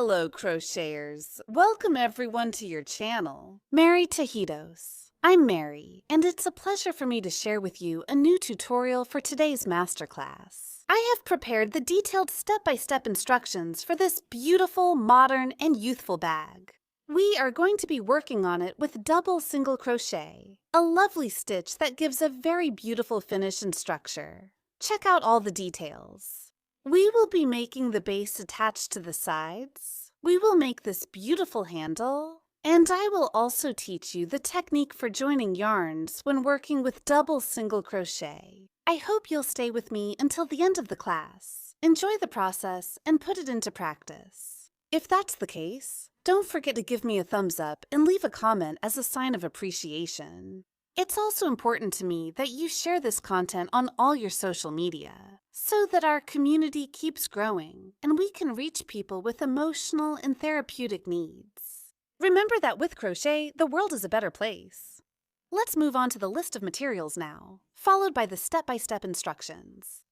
Hello, crocheters. Welcome everyone to your channel, Mary Tajitos. I'm Mary, and it's a pleasure for me to share with you a new tutorial for today's masterclass. I have prepared the detailed step-by-step instructions for this beautiful, modern, and youthful bag. We are going to be working on it with double single crochet, a lovely stitch that gives a very beautiful finish and structure. Check out all the details. We will be making the base attached to the sides. We will make this beautiful handle, and I will also teach you the technique for joining yarns when working with double single crochet. I hope you'll stay with me until the end of the class. Enjoy the process and put it into practice. If that's the case, don't forget to give me a thumbs up and leave a comment as a sign of appreciation. It's also important to me that you share this content on all your social media so that our community keeps growing and we can reach people with emotional and therapeutic needs. Remember that with crochet, the world is a better place. Let's move on to the list of materials now, followed by the step-by-step instructions.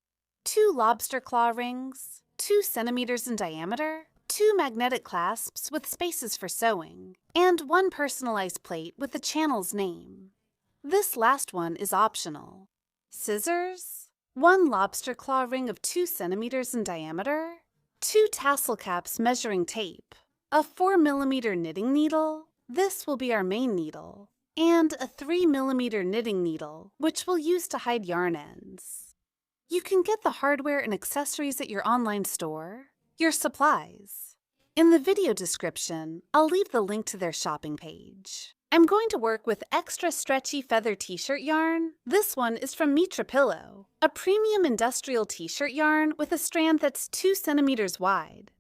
2 lobster claw rings, 2 centimeters in diameter, 2 magnetic clasps with spaces for sewing, and 1 personalized plate with the channel's name. This last one is optional. Scissors, 1 lobster claw ring of 2 centimeters in diameter, 2 tassel caps measuring tape, a 4mm knitting needle, this will be our main needle, and a 3mm knitting needle, which we'll use to hide yarn ends. You can get the hardware and accessories at your online store, your supplies. In the video description, I'll leave the link to their shopping page. I'm going to work with extra stretchy feather t-shirt yarn. This one is from Mitra Pillow, a premium industrial t-shirt yarn with a strand that's 2 centimeters wide.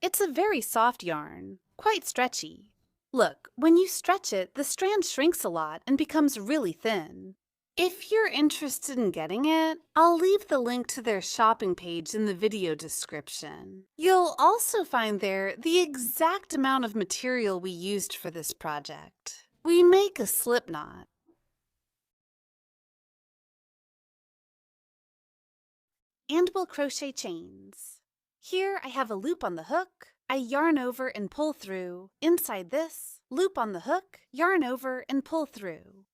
It's a very soft yarn, quite stretchy. Look, when you stretch it, the strand shrinks a lot and becomes really thin. If you're interested in getting it, I'll leave the link to their shopping page in the video description. You'll also find there the exact amount of material we used for this project. We make a slip knot. And we'll crochet chains. Here I have a loop on the hook. I yarn over and pull through. Inside this, loop on the hook, yarn over and pull through.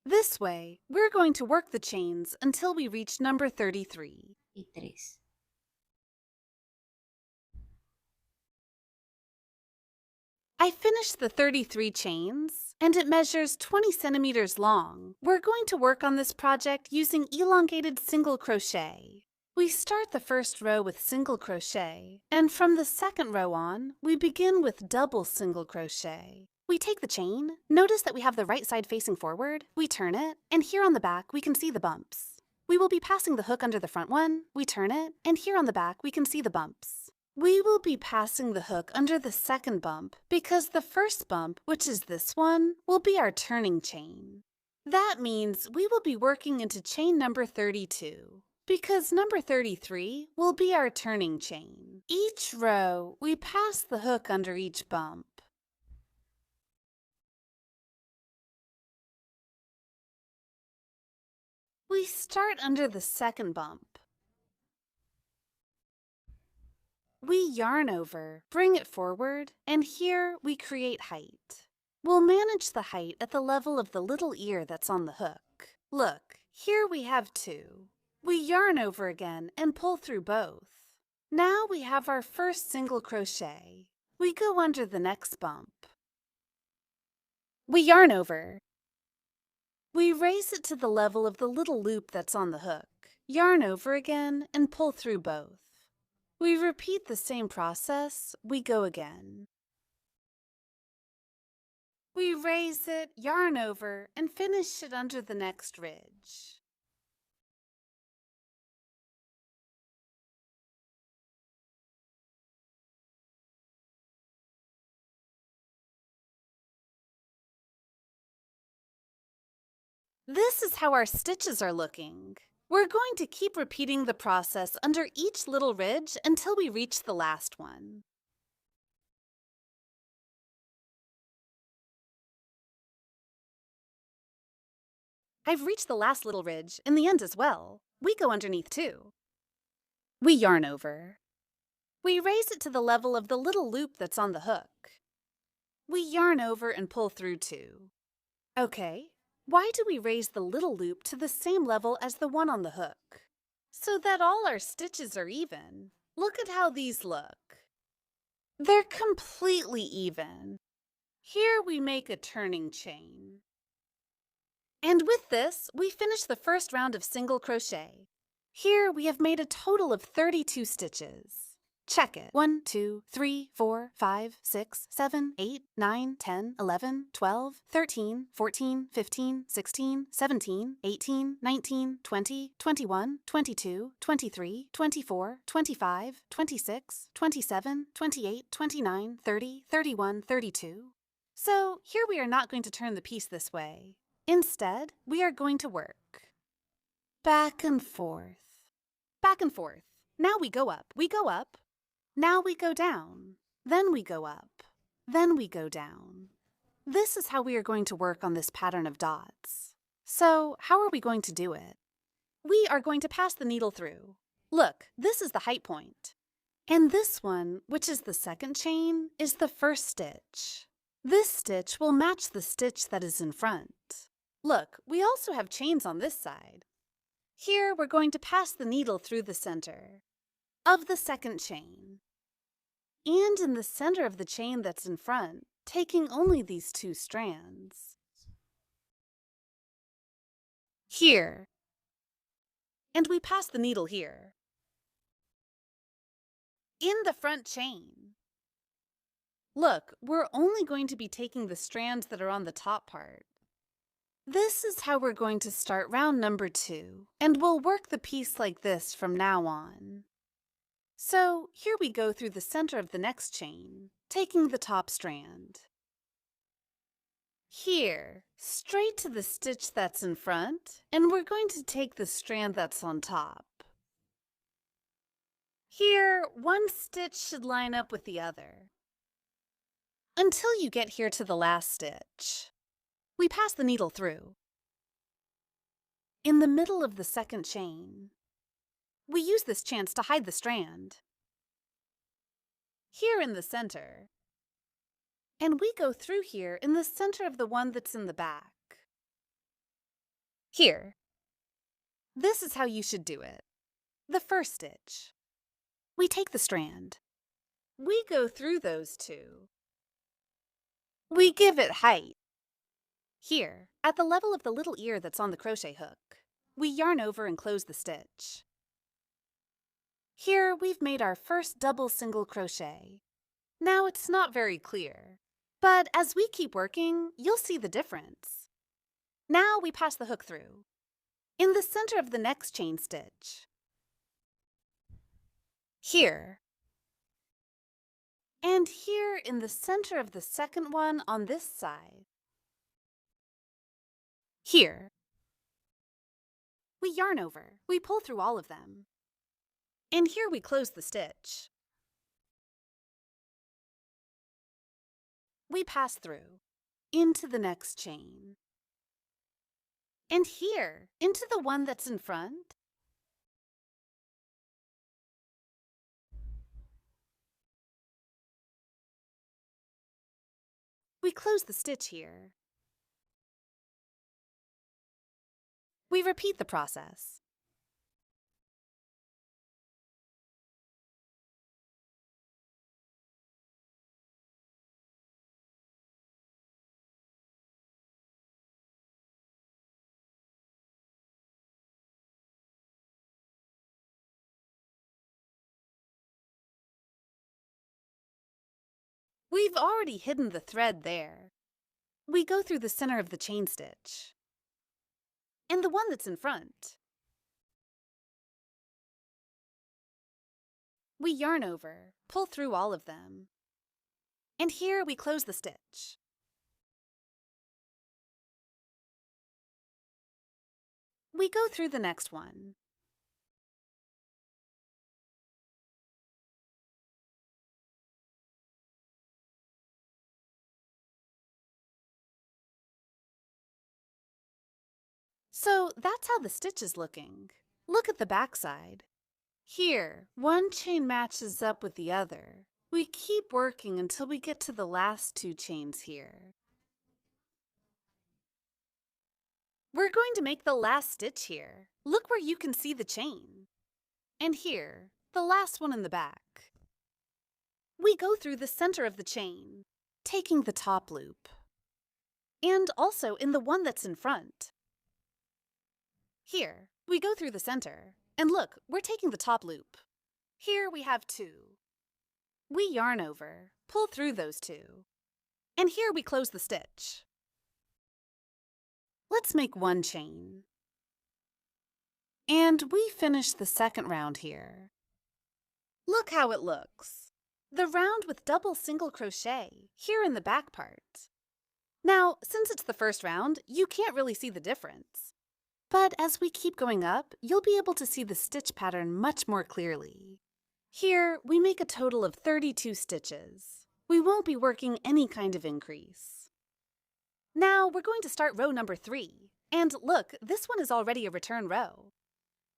This way, we're going to work the chains until we reach number 33. I finished the 33 chains, and it measures 20 centimeters long. We're going to work on this project using elongated single crochet. We start the first row with single crochet, and from the second row on, we begin with double single crochet. We take the chain, notice that we have the right side facing forward, we turn it, and here on the back we can see the bumps. We will be passing the hook under the front one, we turn it, and here on the back we can see the bumps. We will be passing the hook under the second bump because the first bump, which is this one, will be our turning chain. That means we will be working into chain number 32 because number 33 will be our turning chain. Each row, we pass the hook under each bump. We start under the second bump. We yarn over, bring it forward, and here we create height. We'll manage the height at the level of the little ear that's on the hook. Look, here we have 2. We yarn over again and pull through both. Now we have our first single crochet. We go under the next bump. We yarn over. We raise it to the level of the little loop that's on the hook. Yarn over again and pull through both. We repeat the same process, we go again. We raise it, yarn over, and finish it under the next ridge. This is how our stitches are looking. We're going to keep repeating the process under each little ridge until we reach the last one. I've reached the last little ridge and the end as well. We go underneath too. We yarn over. We raise it to the level of the little loop that's on the hook. We yarn over and pull through 2. Okay, why do we raise the little loop to the same level as the one on the hook? So that all our stitches are even. Look at how these look. They're completely even. Here we make a turning chain. And with this, we finish the first round of single crochet. Here we have made a total of 32 stitches. Check it. 1, 2, 3, 4, 5, 6, 7, 8, 9, 10, 11, 12, 13, 14, 15, 16, 17, 18, 19, 20, 21, 22, 23, 24, 25, 26, 27, 28, 29, 30, 31, 32. So here we are not going to turn the piece this way. Instead, we are going to work back and forth, back and forth. Now we go up, now we go down, then we go up, then we go down. This is how we are going to work on this pattern of dots. So how are we going to do it? We are going to pass the needle through. Look, this is the height point. And this one, which is the second chain, is the first stitch. This stitch will match the stitch that is in front. Look, we also have chains on this side. Here we're going to pass the needle through the center of the second chain. And in the center of the chain that's in front, taking only these 2 strands. Here. And we pass the needle here. In the front chain. Look, we're only going to be taking the strands that are on the top part. This is how we're going to start round number 2, and we'll work the piece like this from now on. So here we go through the center of the next chain, taking the top strand. Here, straight to the stitch that's in front, and we're going to take the strand that's on top. Here, one stitch should line up with the other, until you get here to the last stitch. We pass the needle through. In the middle of the second chain, we use this chance to hide the strand. Here in the center. And we go through here in the center of the one that's in the back. Here. This is how you should do it. The first stitch. We take the strand. We go through those 2. We give it height. Here, at the level of the little ear that's on the crochet hook, we yarn over and close the stitch. Here we've made our first double single crochet. Now it's not very clear, but as we keep working, you'll see the difference. Now we pass the hook through, in the center of the next chain stitch. Here. And here in the center of the second one on this side. Here. We yarn over. We pull through all of them. And here we close the stitch. We pass through, into the next chain. And here, into the one that's in front. We close the stitch here. We repeat the process. We've already hidden the thread there. We go through the center of the chain stitch. And the one that's in front. We yarn over, pull through all of them. And here we close the stitch. We go through the next one. So that's how the stitch is looking. Look at the back side. Here, one chain matches up with the other. We keep working until we get to the last 2 chains here. We're going to make the last stitch here. Look where you can see the chain. And here, the last one in the back. We go through the center of the chain, taking the top loop. And also in the one that's in front. Here, we go through the center. And look, we're taking the top loop. Here we have 2. We yarn over, pull through those 2. And here we close the stitch. Let's make 1 chain. And we finish the second round here. Look how it looks. The round with double single crochet here in the back part. Now, since it's the first round, you can't really see the difference. But as we keep going up, you'll be able to see the stitch pattern much more clearly. Here, we make a total of 32 stitches. We won't be working any kind of increase. Now, we're going to start row number 3. And look, this one is already a return row.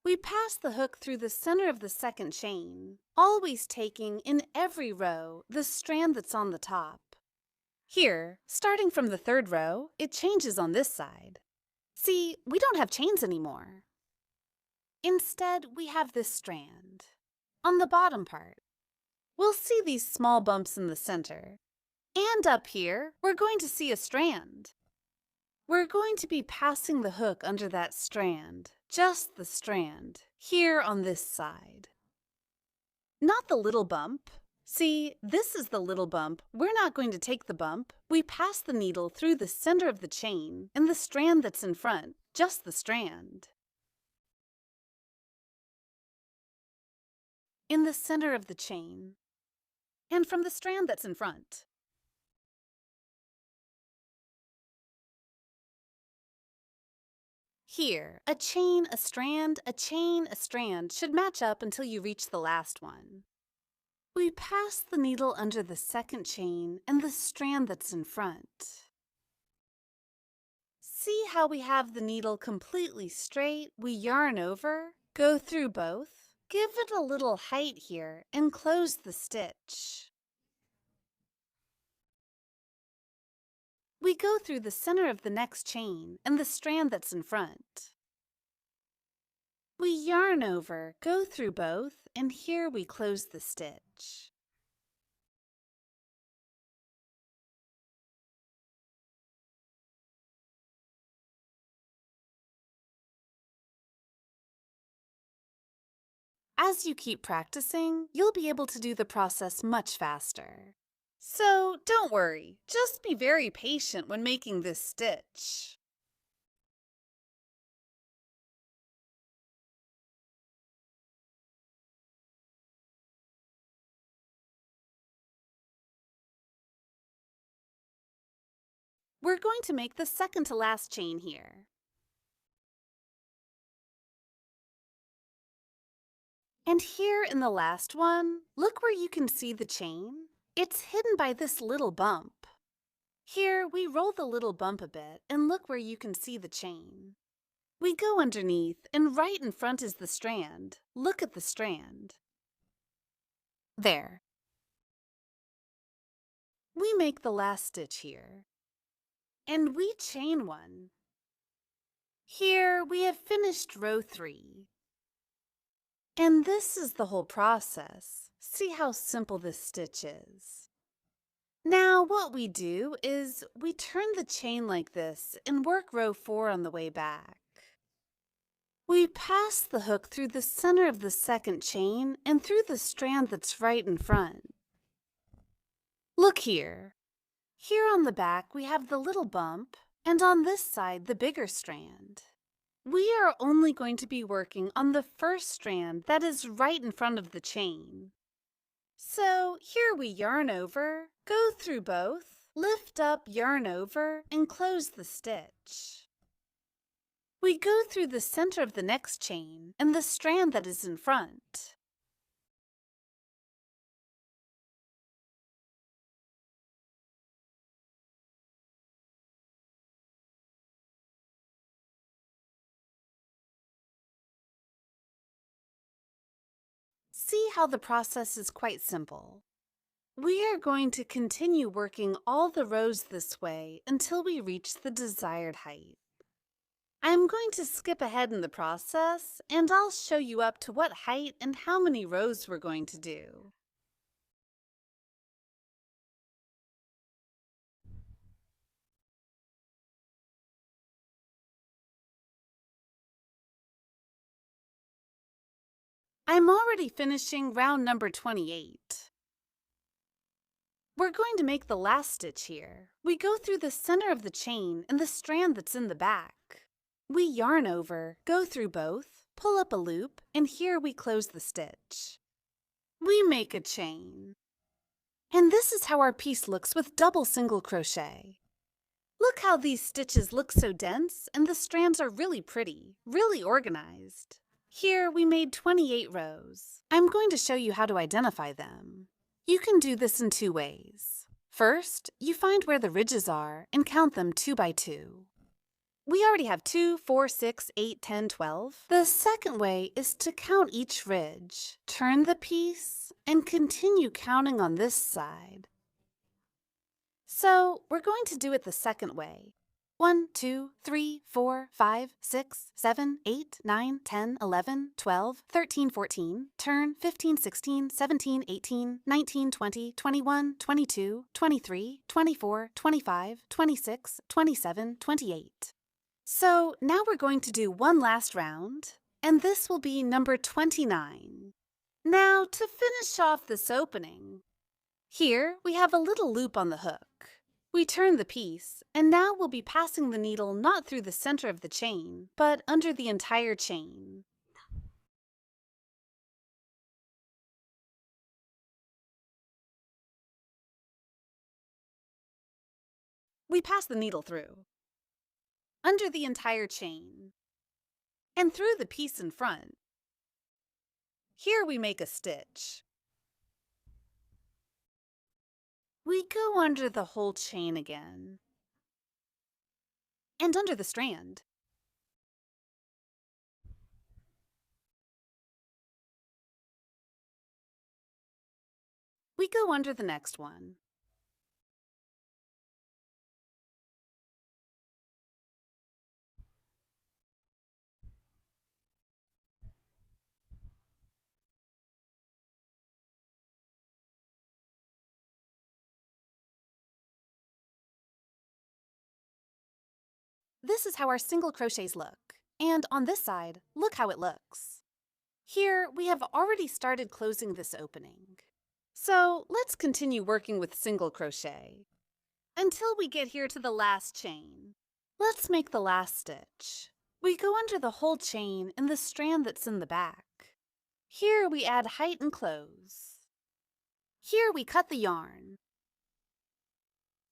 We pass the hook through the center of the second chain, always taking in every row the strand that's on the top. Here, starting from the 3rd row, it changes on this side. See, we don't have chains anymore. Instead, we have this strand. On the bottom part, we'll see these small bumps in the center. And up here, we're going to see a strand. We're going to be passing the hook under that strand, just the strand, here on this side. Not the little bump. See, this is the little bump. We're not going to take the bump. We pass the needle through the center of the chain and the strand that's in front, just the strand. In the center of the chain, and from the strand that's in front. Here, a chain, a strand, a chain, a strand should match up until you reach the last one. We pass the needle under the second chain and the strand that's in front. See how we have the needle completely straight? We yarn over, go through both, give it a little height here, and close the stitch. We go through the center of the next chain and the strand that's in front. We yarn over, go through both, and here we close the stitch. As you keep practicing, you'll be able to do the process much faster. So don't worry, just be very patient when making this stitch. We're going to make the second to last chain here. And here in the last one, look where you can see the chain. It's hidden by this little bump. Here, we roll the little bump a bit and look where you can see the chain. We go underneath and right in front is the strand. Look at the strand. There. We make the last stitch here. And we chain 1. Here we have finished row 3. And this is the whole process. See how simple this stitch is. Now what we do is we turn the chain like this and work row 4 on the way back. We pass the hook through the center of the second chain and through the strand that's right in front. Look here. Here on the back we have the little bump, and on this side the bigger strand. We are only going to be working on the first strand that is right in front of the chain. So here we yarn over, go through both, lift up, yarn over, and close the stitch. We go through the center of the next chain and the strand that is in front. see how the process is quite simple. We are going to continue working all the rows this way until we reach the desired height. I'm going to skip ahead in the process, and I'll show you up to what height and how many rows we're going to do. I'm already finishing round number 28. We're going to make the last stitch here. We go through the center of the chain and the strand that's in the back. We yarn over, go through both, pull up a loop, and here we close the stitch. We make a chain. And this is how our piece looks with double single crochet. Look how these stitches look so dense, and the strands are really pretty, really organized. Here we made 28 rows. I'm going to show you how to identify them. You can do this in two ways. First, you find where the ridges are and count them 2 by 2. We already have 2, 4, 6, 8, 10, 12. The second way is to count each ridge. Turn the piece and continue counting on this side. So we're going to do it the second way. 1, 2, 3, 4, 5, 6, 7, 8, 9, 10, 11, 12, 13, 14, turn 15, 16, 17, 18, 19, 20, 21, 22, 23, 24, 25, 26, 27, 28. So now we're going to do one last round, and this will be number 29. Now to finish off this opening, here we have a little loop on the hook. We turn the piece, and now we'll be passing the needle not through the center of the chain, but under the entire chain. We pass the needle through, under the entire chain, and through the piece in front. Here we make a stitch. We go under the whole chain again, and under the strand. We go under the next one. This is how our single crochets look. And on this side, look how it looks. Here, we have already started closing this opening. So let's continue working with single crochet until we get here to the last chain. Let's make the last stitch. We go under the whole chain in the strand that's in the back. Here we add height and close. Here we cut the yarn.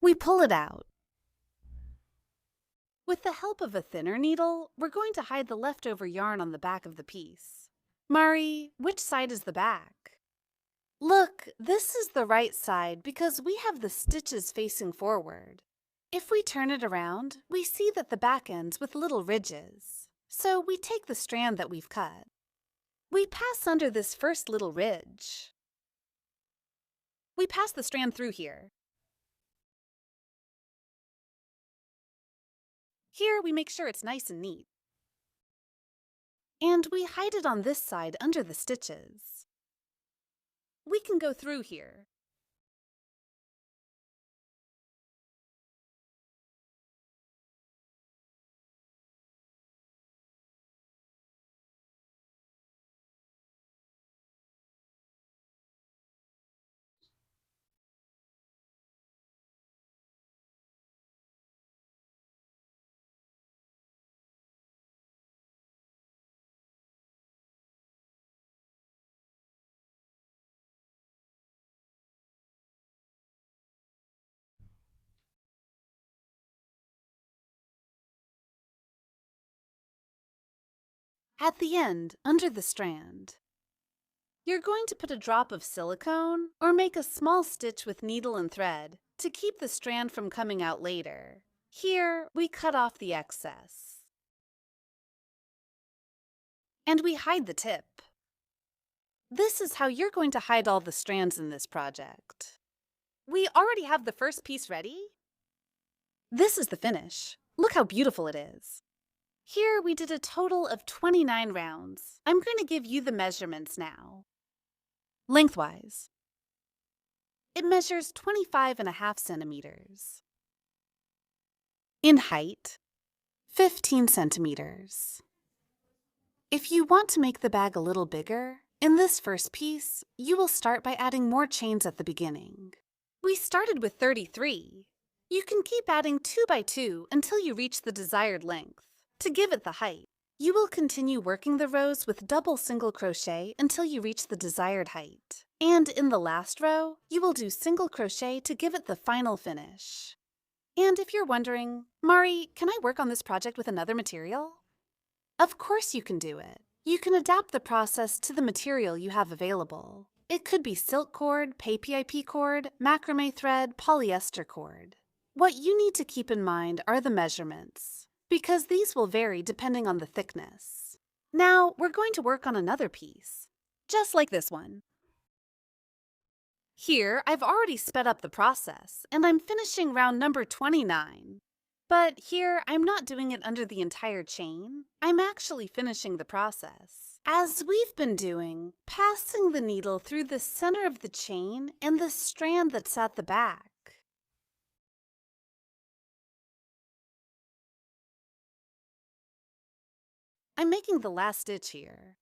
We pull it out. With the help of a thinner needle, we're going to hide the leftover yarn on the back of the piece. Mari, which side is the back? Look, this is the right side because we have the stitches facing forward. If we turn it around, we see that the back ends with little ridges. So we take the strand that we've cut. We pass under this first little ridge. We pass the strand through here. Here we make sure it's nice and neat. And we hide it on this side under the stitches. We can go through here. At the end, under the strand, you're going to put a drop of silicone or make a small stitch with needle and thread to keep the strand from coming out later. Here, we cut off the excess. And we hide the tip. This is how you're going to hide all the strands in this project. We already have the first piece ready. This is the finish. Look how beautiful it is. Here we did a total of 29 rounds. I'm going to give you the measurements now. Lengthwise, it measures 25.5 centimeters. In height, 15 centimeters. If you want to make the bag a little bigger, in this first piece, you will start by adding more chains at the beginning. We started with 33. You can keep adding 2 by 2 until you reach the desired length. To give it the height, you will continue working the rows with double single crochet until you reach the desired height. And in the last row, you will do single crochet to give it the final finish. And if you're wondering, Mari, can I work on this project with another material? Of course you can do it. You can adapt the process to the material you have available. It could be silk cord, PAPIP cord, macrame thread, polyester cord. What you need to keep in mind are the measurements, because these will vary depending on the thickness. Now, we're going to work on another piece, just like this one. Here, I've already sped up the process, and I'm finishing round number 29. But here, I'm not doing it under the entire chain. I'm actually finishing the process, as we've been doing, passing the needle through the center of the chain and the strand that's at the back. I'm making the last stitch here.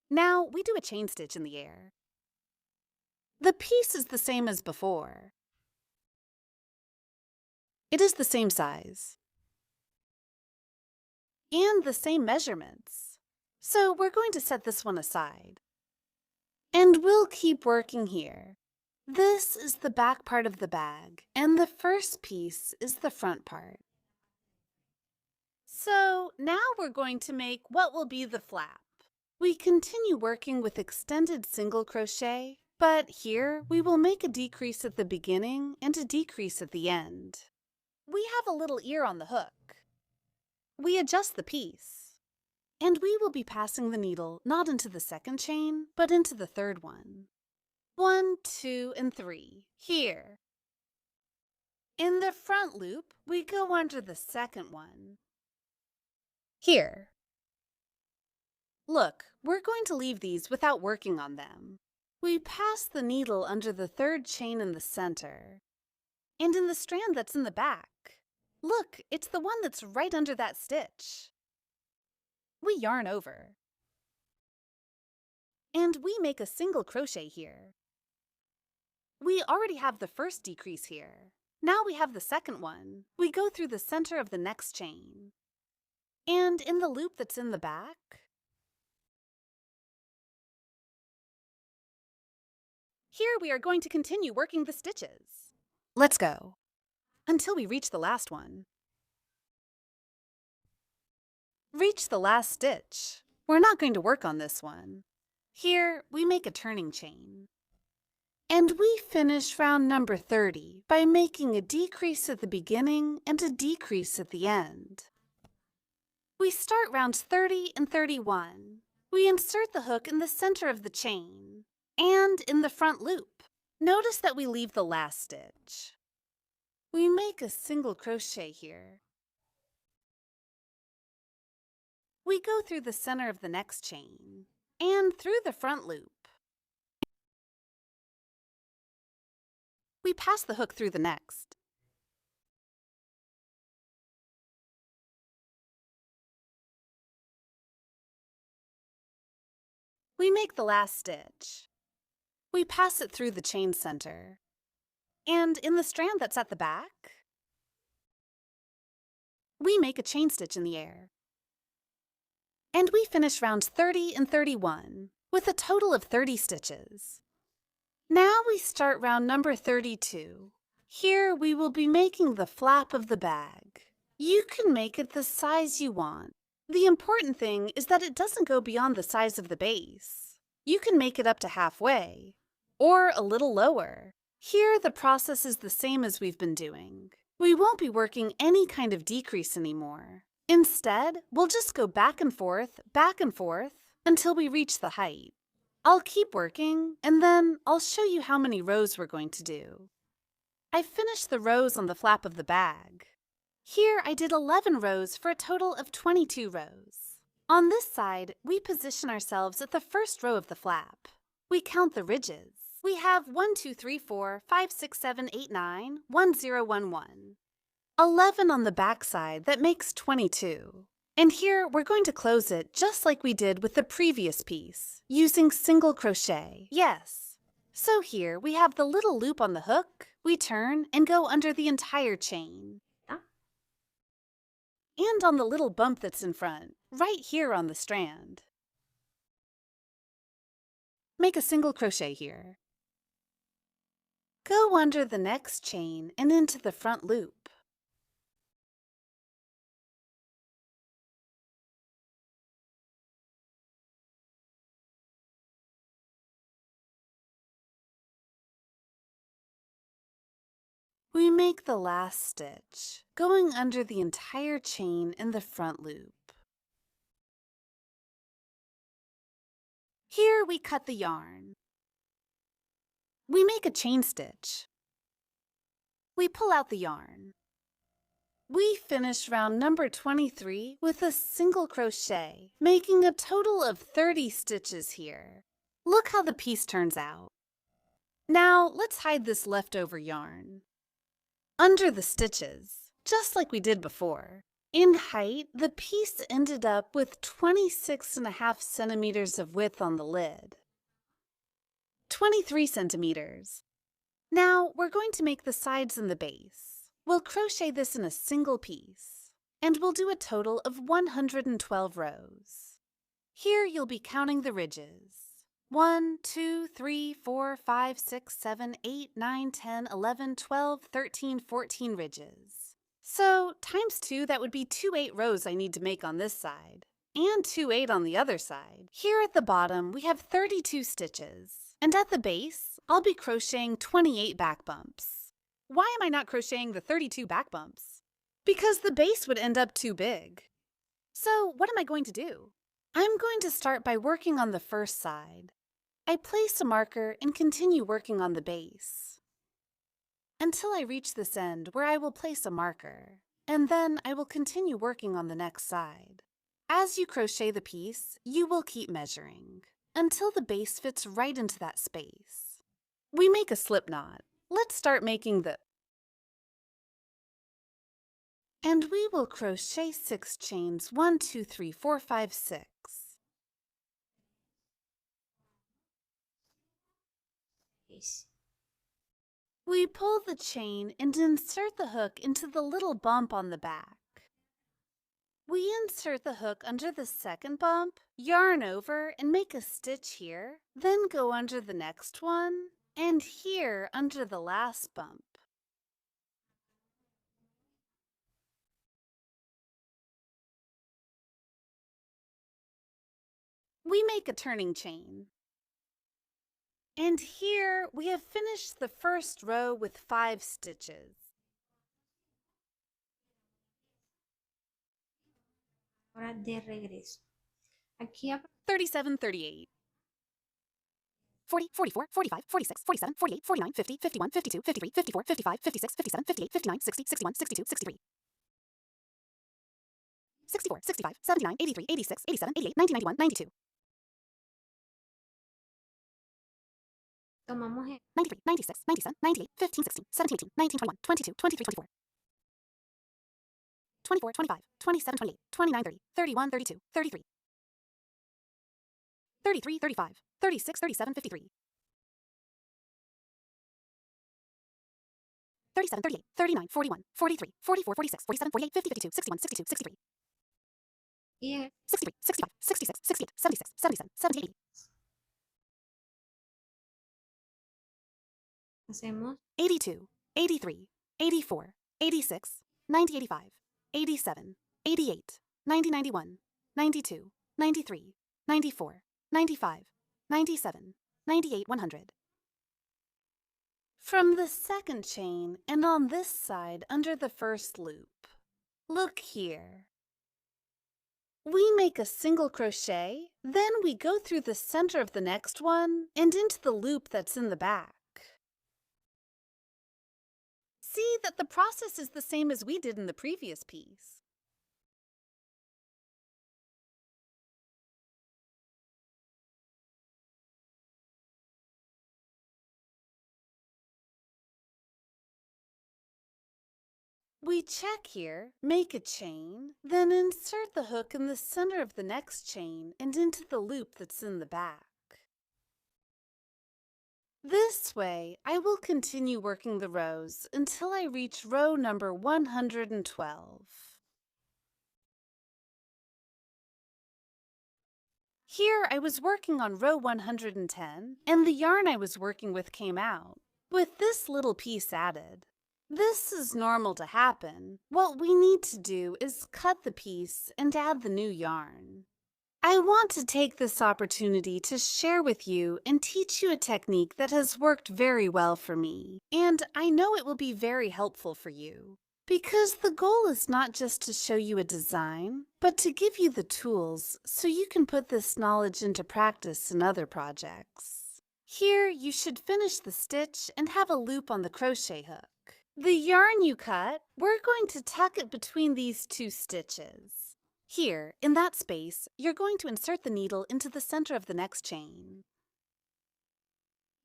Now, we do a chain stitch in the air. The piece is the same as before. It is the same size and the same measurements. So we're going to set this one aside. And we'll keep working here. This is the back part of the bag, and the first piece is the front part. So now we're going to make what will be the flap. We continue working with extended single crochet, but here we will make a decrease at the beginning and a decrease at the end. We have a little ear on the hook. We adjust the piece, and we will be passing the needle not into the second chain, but into the third one. 1, 2, and 3, here. In the front loop, we go under the second one. Here. Look, we're going to leave these without working on them. We pass the needle under the third chain in the center. And in the strand that's in the back. Look, it's the one that's right under that stitch. We yarn over. And we make a single crochet here. We already have the first decrease here. Now we have the second one. We go through the center of the next chain. And in the loop that's in the back, here we are going to continue working the stitches. Let's go. Until we reach the last one. Reach the last stitch. We're not going to work on this one. Here, we make a turning chain. And we finish round number 30 by making a decrease at the beginning and a decrease at the end. We start rounds 30 and 31. We insert the hook in the center of the chain and in the front loop. Notice that we leave the last stitch. We make a single crochet here. We go through the center of the next chain and through the front loop. We pass the hook through the next. We make the last stitch. We pass it through the chain center. And in the strand that's at the back, we make a chain stitch in the air. And we finish rounds 30 and 31 with a total of 30 stitches. Now we start round number 32. Here we will be making the flap of the bag. You can make it the size you want. The important thing is that it doesn't go beyond the size of the base. You can make it up to halfway, or a little lower. Here the process is the same as we've been doing. We won't be working any kind of decrease anymore. Instead, we'll just go back and forth, until we reach the height. I'll keep working, and then I'll show you how many rows we're going to do. I finished the rows on the flap of the bag. Here I did 11 rows for a total of 22 rows. On this side, we position ourselves at the first row of the flap. We count the ridges. We have 1, 2, 3, 4, 5, 6, 7, 8, 9, 1, 0, 1, 1. 11 on the back side, that makes 22. And here we're going to close it just like we did with the previous piece, using single crochet. Yes. So here we have the little loop on the hook. We turn and go under the entire chain. And on the little bump that's in front, right here on the strand. Make a single crochet here. Go under the next chain and into the front loop. We make the last stitch, going under the entire chain in the front loop. Here we cut the yarn. We make a chain stitch. We pull out the yarn. We finish round number 23 with a single crochet, making a total of 30 stitches here. Look how the piece turns out. Now let's hide this leftover yarn. Under the stitches, just like we did before. In height, the piece ended up with 26.5 centimeters of width on the lid. 23 centimeters. Now we're going to make the sides and the base. We'll crochet this in a single piece, and we'll do a total of 112 rows. Here you'll be counting the ridges. 1, 2, 3, 4, 5, 6, 7, 8, 9, 10, 11, 12, 13, 14 ridges. So times 2, that would be 28 rows I need to make on this side, and 28 on the other side. Here at the bottom, we have 32 stitches, and at the base, I'll be crocheting 28 back bumps. Why am I not crocheting the 32 back bumps? Because the base would end up too big. So what am I going to do? I'm going to start by working on the first side. I place a marker and continue working on the base until I reach this end where I will place a marker, and then I will continue working on the next side. As you crochet the piece, you will keep measuring until the base fits right into that space. We make a slip knot. Let's start making the... And we will crochet 6 chains, 1, 2, 3, 4, 5, 6. We pull the chain and insert the hook into the little bump on the back. We insert the hook under the second bump, yarn over and make a stitch here, then go under the next one, and here under the last bump. We make a turning chain. And here we have finished the first row with 5 stitches. Ahora de regreso. Aquí 37, 38. 40, 44, 45, 46, 47, 48, 49, 50, 51, 52, 53, 54, 55, 56, 57, 58, 59, 60, 61, 62, 63. 64, 65, 79, 83, 86, 87, 88, 90, 91, 92. tomamos 93, 96, 97, 98, 15, 16, 17, 18, 19, 21, 22, 23, 24. 24, 25, 27, 28, 29, 30, 31, 32, 33. 33, 35, 36, 37, 53. 37, 38, 39, 41, 43, 44, 46, 47, 48, 50, 52, 61, 62, 63. 63, 65, 66, 68, 76, 77, 78, 80. hacemos 82, 83, 84, 86, 90, 85, 87, 88, 90, 91, 92, 93, 94, 95, 97, 98, 100. From the second chain and on this side under the first loop. Look here. We make a single crochet, then we go through the center of the next one and into the loop that's in the back. See that the process is the same as we did in the previous piece. We check here, make a chain, then insert the hook in the center of the next chain and into the loop that's in the back. This way, I will continue working the rows until I reach row number 112. Here I was working on row 110, and the yarn I was working with came out, with this little piece added. This is normal to happen. What we need to do is cut the piece and add the new yarn. I want to take this opportunity to share with you and teach you a technique that has worked very well for me, and I know it will be very helpful for you. Because the goal is not just to show you a design, but to give you the tools so you can put this knowledge into practice in other projects. Here, you should finish the stitch and have a loop on the crochet hook. The yarn you cut, we're going to tuck it between these two stitches. Here, in that space, you're going to insert the needle into the center of the next chain.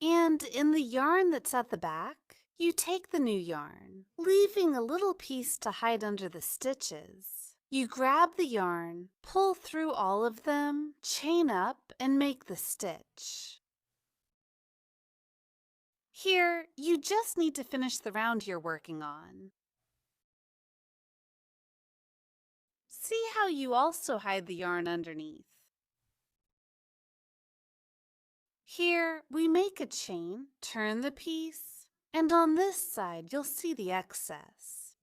And in the yarn that's at the back, you take the new yarn, leaving a little piece to hide under the stitches. You grab the yarn, pull through all of them, chain up, and make the stitch. Here, you just need to finish the round you're working on. See how you also hide the yarn underneath. Here, we make a chain, turn the piece, and on this side, you'll see the excess.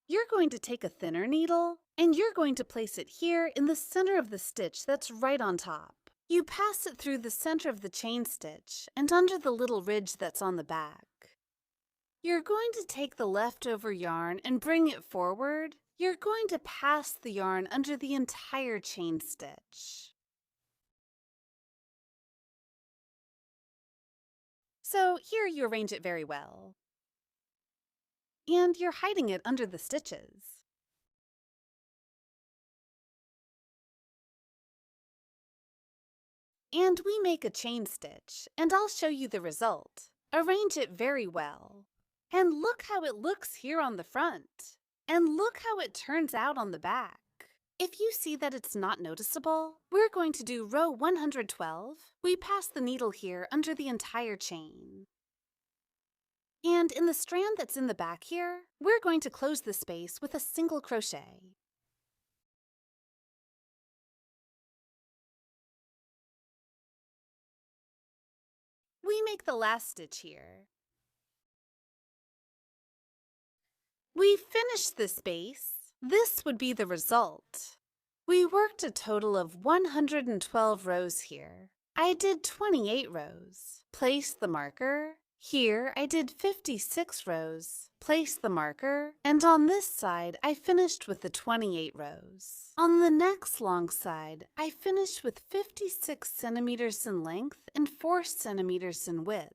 You're going to take a thinner needle, and you're going to place it here in the center of the stitch that's right on top. You pass it through the center of the chain stitch and under the little ridge that's on the back. You're going to take the leftover yarn and bring it forward. You're going to pass the yarn under the entire chain stitch. So here you arrange it very well. And you're hiding it under the stitches. And we make a chain stitch, and I'll show you the result. Arrange it very well. And look how it looks here on the front. And look how it turns out on the back. If you see that it's not noticeable, we're going to do row 112. We pass the needle here under the entire chain. And in the strand that's in the back here, we're going to close the space with a single crochet. We make the last stitch here. We finished the space. This would be the result. We worked a total of 112 rows here. I did 28 rows. Place the marker. Here I did 56 rows. Place the marker. And on this side, I finished with the 28 rows. On the next long side, I finished with 56 centimeters in length and 4 centimeters in width.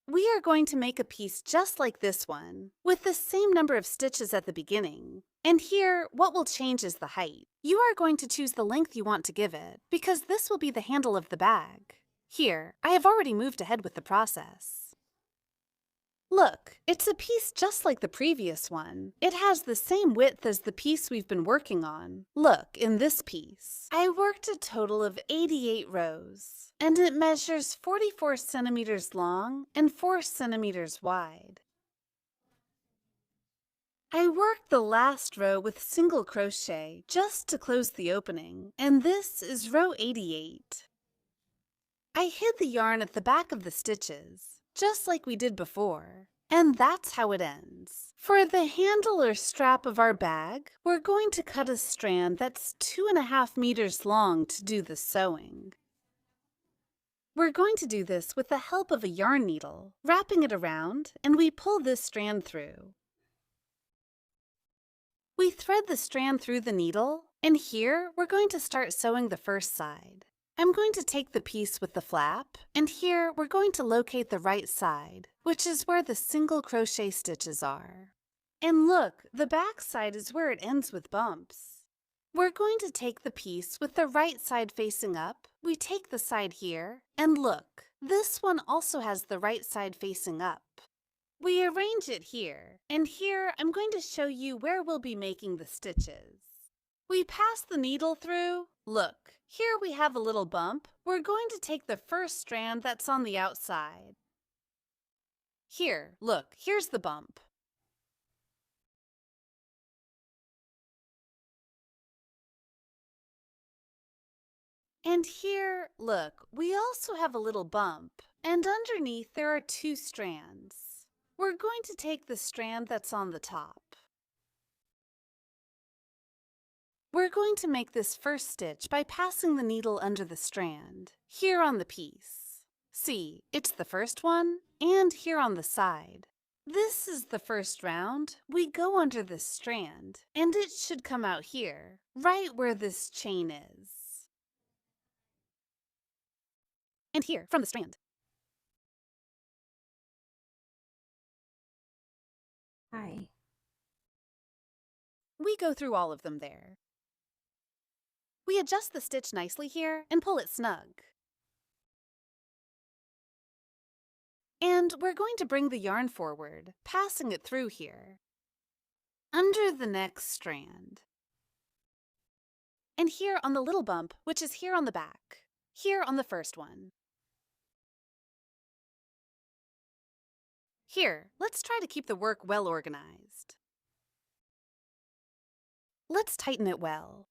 We are going to make a piece just like this one, with the same number of stitches at the beginning. And here, what will change is the height. You are going to choose the length you want to give it, because this will be the handle of the bag. Here, I have already moved ahead with the process. Look, it's a piece just like the previous one. It has the same width as the piece we've been working on. Look, in this piece, I worked a total of 88 rows, and it measures 44 centimeters long and 4 centimeters wide. I worked the last row with single crochet just to close the opening, and this is row 88. I hid the yarn at the back of the stitches, just like we did before, and that's how it ends. For the handle or strap of our bag, we're going to cut a strand that's 2.5 meters long to do the sewing. We're going to do this with the help of a yarn needle, wrapping it around, and we pull this strand through. We thread the strand through the needle, and here we're going to start sewing the first side. I'm going to take the piece with the flap, and here we're going to locate the right side, which is where the single crochet stitches are. And look, the back side is where it ends with bumps. We're going to take the piece with the right side facing up. We take the side here, and look, this one also has the right side facing up. We arrange it here, and here I'm going to show you where we'll be making the stitches. We pass the needle through. Look, here we have a little bump. We're going to take the first strand that's on the outside. Here, look, here's the bump. And here, look, we also have a little bump, and underneath there are two strands. We're going to take the strand that's on the top. We're going to make this first stitch by passing the needle under the strand, here on the piece. See, it's the first one, and here on the side. This is the first round. We go under this strand, and it should come out here, right where this chain is. And here, from the strand. Hi. We go through all of them there. We adjust the stitch nicely here and pull it snug. And we're going to bring the yarn forward, passing it through here, under the next strand. And here on the little bump, which is here on the back, here on the first one. Here, let's try to keep the work well organized. Let's tighten it well.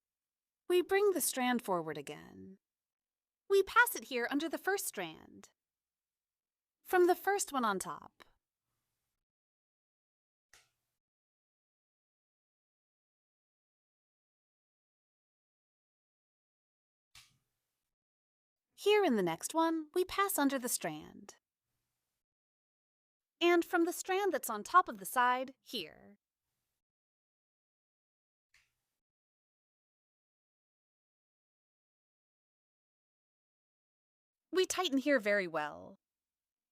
We bring the strand forward again. We pass it here under the first strand, from the first one on top. Here in the next one, we pass under the strand. And from the strand that's on top of the side, here. We tighten here very well.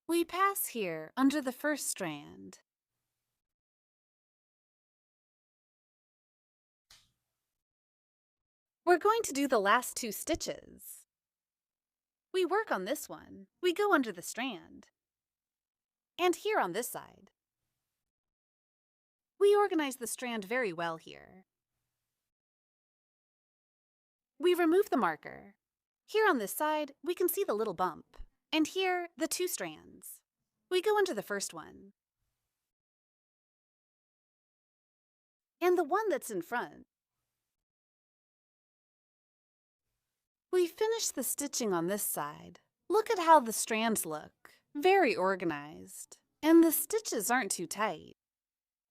We pass here under the first strand. We're going to do the last two stitches. We work on this one. We go under the strand. And here on this side. We organize the strand very well here. We remove the marker. Here on this side, we can see the little bump. And here, the two strands. We go under the first one. And the one that's in front. We finish the stitching on this side. Look at how the strands look. Very organized. And the stitches aren't too tight.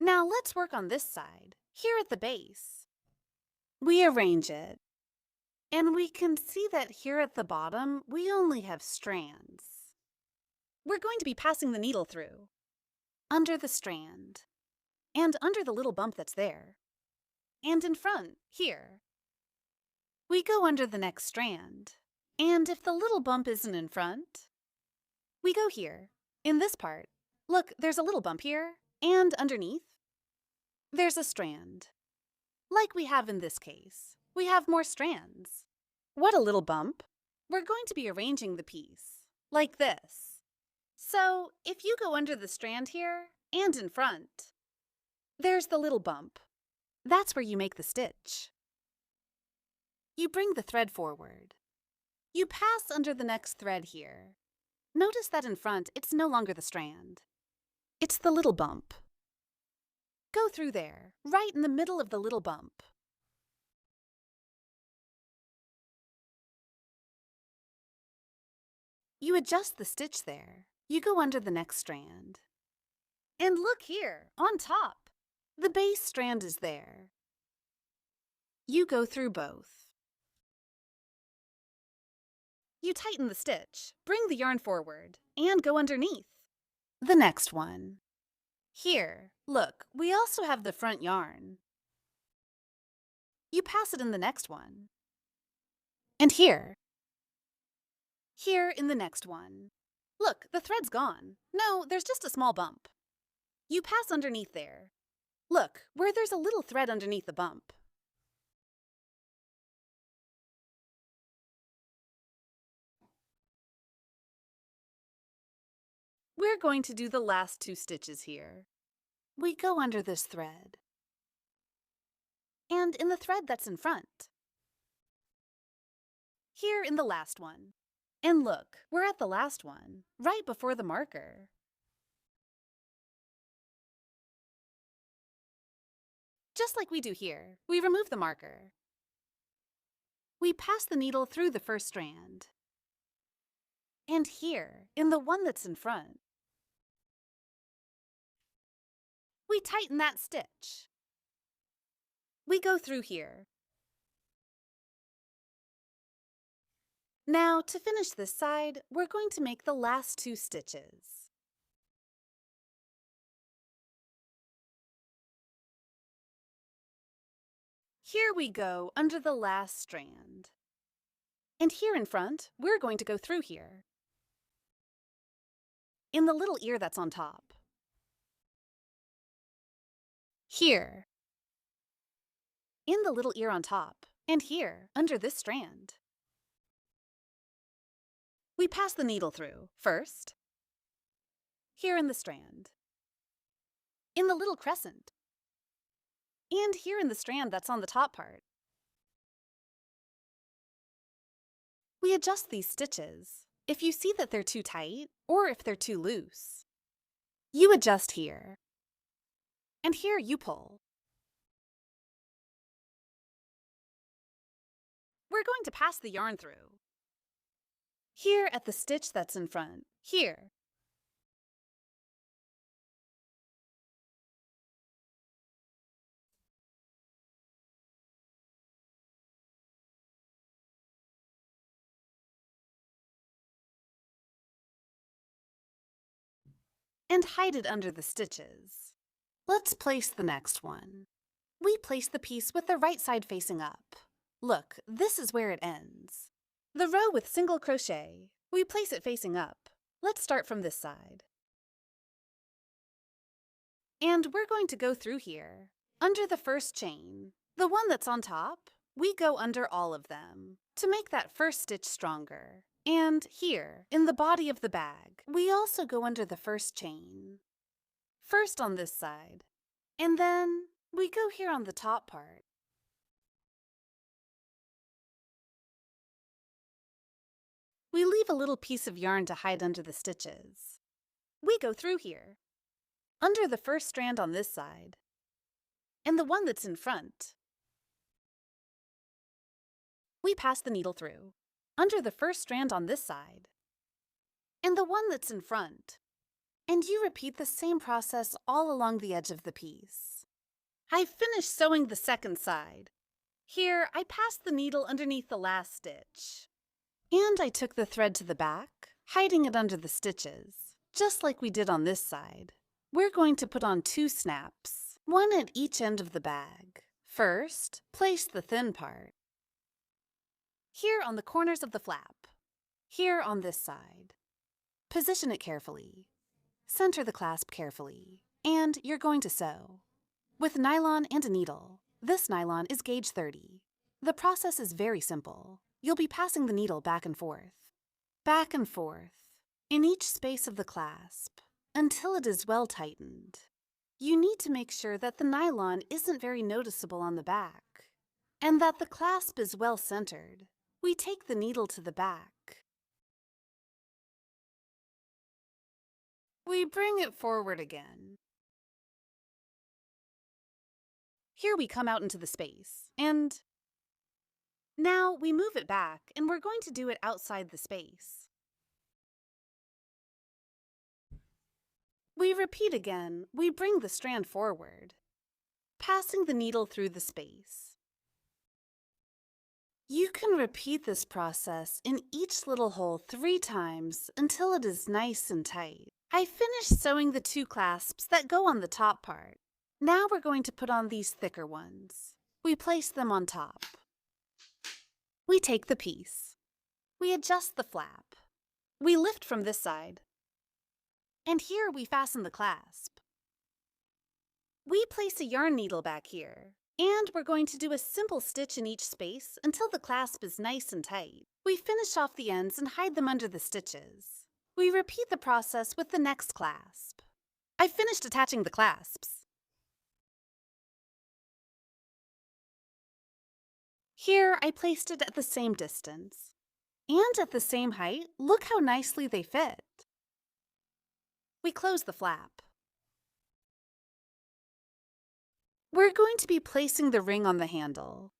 Now let's work on this side, here at the base. We arrange it. And we can see that here at the bottom, we only have strands. We're going to be passing the needle through, under the strand, and under the little bump that's there, and in front, here. We go under the next strand, and if the little bump isn't in front, we go here, in this part. Look, there's a little bump here, and underneath, there's a strand. Like we have in this case, we have more strands. What a little bump! We're going to be arranging the piece, like this. So, if you go under the strand here, and in front, there's the little bump. That's where you make the stitch. You bring the thread forward. You pass under the next thread here. Notice that in front, it's no longer the strand. It's the little bump. Go through there, right in the middle of the little bump. You adjust the stitch there. You go under the next strand. And look here, on top. The base strand is there. You go through both. You tighten the stitch, bring the yarn forward, and go underneath. The next one. Here, look, we also have the front yarn. You pass it in the next one. And here. Here in the next one. Look, the thread's gone. No, there's just a small bump. You pass underneath there. Look, where there's a little thread underneath the bump. We're going to do the last 2 stitches here. We go under this thread. And in the thread that's in front. Here in the last one. And look, we're at the last one, right before the marker. Just like we do here, we remove the marker. We pass the needle through the first strand. And here, in the one that's in front, we tighten that stitch. We go through here. Now, to finish this side, we're going to make the last 2 stitches. Here we go under the last strand. And here in front, we're going to go through here. In the little ear that's on top. Here. In the little ear on top. And here, under this strand. We pass the needle through, first. Here in the strand. In the little crescent. And here in the strand that's on the top part. We adjust these stitches. If you see that they're too tight, or if they're too loose, you adjust here. And here you pull. We're going to pass the yarn through. Here at the stitch that's in front, here. And hide it under the stitches. Let's place the next one. We place the piece with the right side facing up. Look, this is where it ends. The row with single crochet, we place it facing up. Let's start from this side. And we're going to go through here, under the first chain. The one that's on top, we go under all of them to make that first stitch stronger. And here, in the body of the bag, we also go under the first chain. First on this side, and then we go here on the top part. We leave a little piece of yarn to hide under the stitches. We go through here, under the first strand on this side, and the one that's in front. We pass the needle through, under the first strand on this side, and the one that's in front. And you repeat the same process all along the edge of the piece. I've finished sewing the second side. Here, I passed the needle underneath the last stitch. And I took the thread to the back, hiding it under the stitches, just like we did on this side. We're going to put on 2 snaps, one at each end of the bag. First, place the thin part. Here on the corners of the flap. Here on this side. Position it carefully. Center the clasp carefully. And you're going to sew. With nylon and a needle. This nylon is gauge 30. The process is very simple. You'll be passing the needle back and forth, in each space of the clasp, until it is well tightened. You need to make sure that the nylon isn't very noticeable on the back, and that the clasp is well centered. We take the needle to the back. We bring it forward again. Here we come out into the space, and now we move it back, and we're going to do it outside the space. We repeat again. We bring the strand forward, passing the needle through the space. You can repeat this process in each little hole 3 times until it is nice and tight. I finished sewing the 2 clasps that go on the top part. Now we're going to put on these thicker ones. We place them on top. We take the piece. We adjust the flap. We lift from this side. And here we fasten the clasp. We place a yarn needle back here. And we're going to do a simple stitch in each space until the clasp is nice and tight. We finish off the ends and hide them under the stitches. We repeat the process with the next clasp. I've finished attaching the clasps. Here, I placed it at the same distance. And at the same height, look how nicely they fit. We close the flap. We're going to be placing the ring on the handle.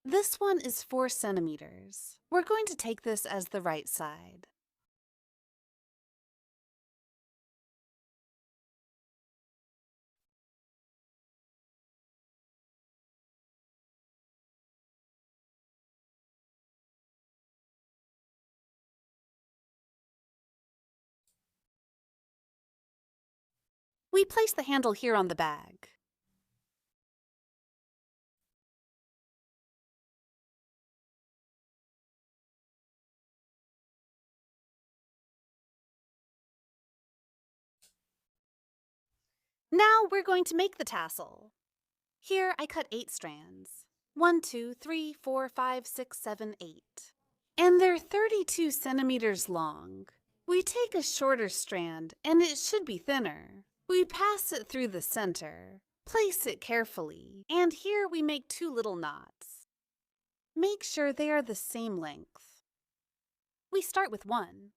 This one is 4 centimeters. We're going to take this as the right side. We place the handle here on the bag. Now we're going to make the tassel. Here I cut 8 strands. 1, 2, 3, 4, 5, 6, 7, 8. And they're 32 centimeters long. We take a shorter strand, and it should be thinner. We pass it through the center, place it carefully, and here we make 2 little knots. Make sure they are the same length. We start with 1.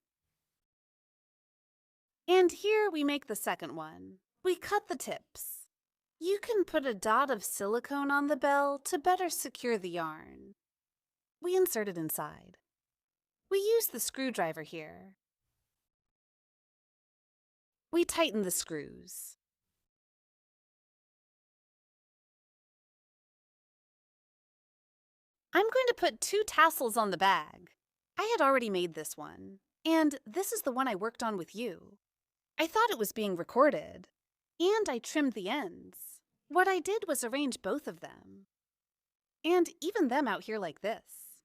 And here we make the second one. We cut the tips. You can put a dot of silicone on the bell to better secure the yarn. We insert it inside. We use the screwdriver here. We tighten the screws. I'm going to put 2 tassels on the bag. I had already made this one, and this is the one I worked on with you. I thought it was being recorded, and I trimmed the ends. What I did was arrange both of them, and even them out here like this.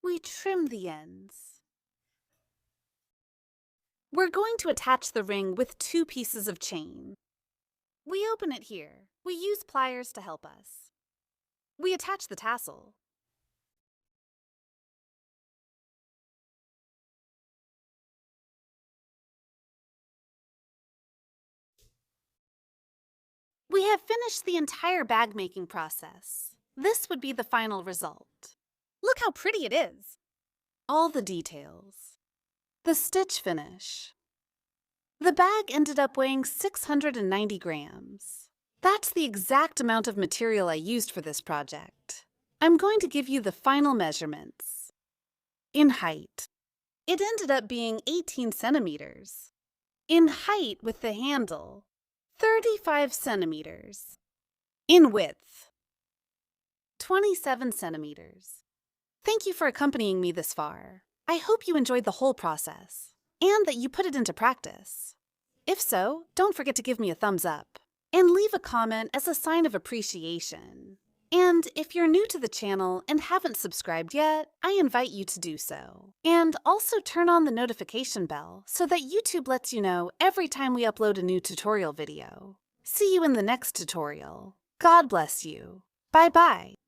We trim the ends. We're going to attach the ring with 2 pieces of chain. We open it here. We use pliers to help us. We attach the tassel. We have finished the entire bag making process. This would be the final result. Look how pretty it is. All the details. The stitch finish. The bag ended up weighing 690 grams. That's the exact amount of material I used for this project. I'm going to give you the final measurements. In height, it ended up being 18 centimeters. In height with the handle, 35 centimeters. In width, 27 centimeters. Thank you for accompanying me this far. I hope you enjoyed the whole process and that you put it into practice. If so, don't forget to give me a thumbs up and leave a comment as a sign of appreciation. And if you're new to the channel and haven't subscribed yet, I invite you to do so. And also turn on the notification bell so that YouTube lets you know every time we upload a new tutorial video. See you in the next tutorial. God bless you. Bye-bye.